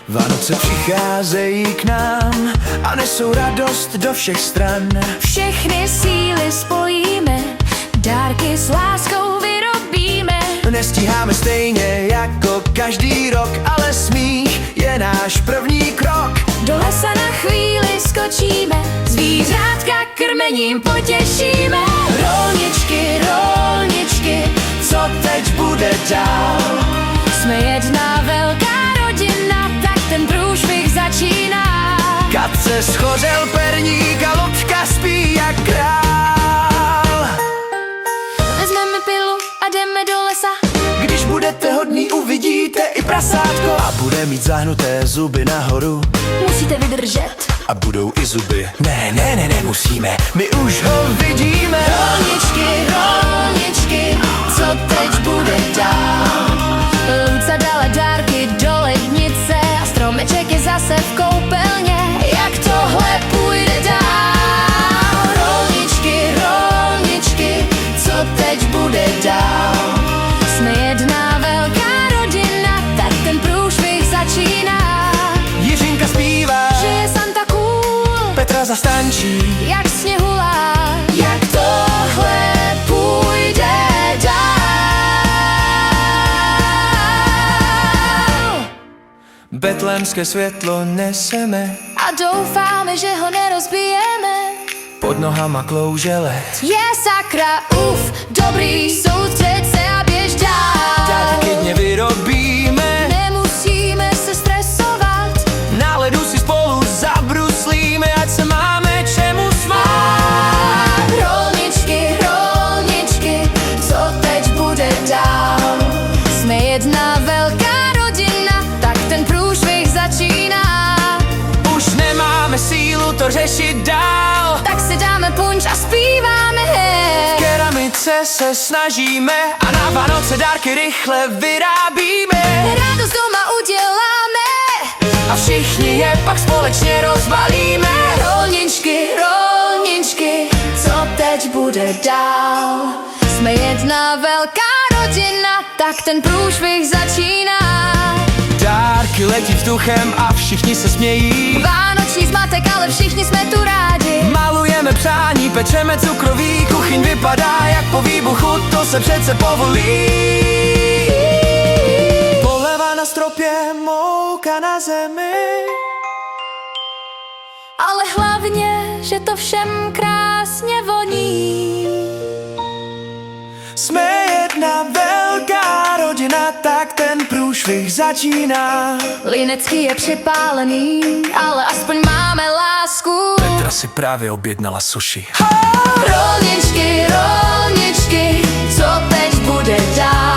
Vánoce přicházejí k nám a nesou radost do všech stran. Všechny síly spojíme, dárky s láskou vyrobíme. Nestíháme stejně jako každý rok, ale smích je náš první krok. Do lesa na chvíli skočíme, zvířátka krmením potěšíme. Rolničky, rolničky, co teď bude dál? Jsme jedna velká rodina, tak ten průšvih začíná. Katce schořel perník a Loďka spí jak král. Vezmeme pilu a jdeme do lesa. Když budete hodný, uvidíte i prasátko. A bude mít zahnuté zuby nahoru. Musíte vydržet. A budou i zuby. Ne, nemusíme, my už ho vidíme. Rolničky, rolničky, co teď bude dál? Luca dala dárky do lednice a stromeček je zase v koupelně. Jak tohle půjde dál? Rolničky, rolničky, co teď bude dál? Jsme jedna velká rodina, tak ten průšvih začíná. Jiřinka zpívá, Že je Santa cool, Petra zastančí, jak sněhulá. Jak tohle půjde dál? betlémské světlo neseme. A doufáme, že ho nerozbijeme. Pod nohama klouže led. Je sakra, dobrý, soustřeď se a běž dál. Dárky klidně vyrobíme, Nemusíme se stresovat. na ledu si spolu zabruslíme, ať se máme čemu smát. Rolničky, rolničky, co teď bude dál? Jsme jedna velká rodina, tak ten průšvih začíná. Už nemáme sílu to řešit dál. Tak si dáme punč a zpíváme hej. V keramice se snažíme a na Vánoce dárky rychle vyrábíme. Radost doma uděláme A všichni je pak společně rozbalíme. Rolničky, rolničky, co teď bude dál? Jsme jedna velká rodina, tak ten průšvih začíná. Dárky letí vzduchem a všichni se smějí. Vánoční zmatek, ale všichni jsme tu rádi. Malujeme přání, pečeme cukroví, kuchyň vypadá jak po výbuchu, to se přece povolí. Poleva na stropě, mouka na zemi. Ale hlavně, že to všem krásně voní. Jsme jedna velká rodina, tak ten průšvih začíná. Linecký je připálený, ale aspoň máme lásku. Petra si právě objednala sushi. Rolničky, rolničky, co teď bude dál?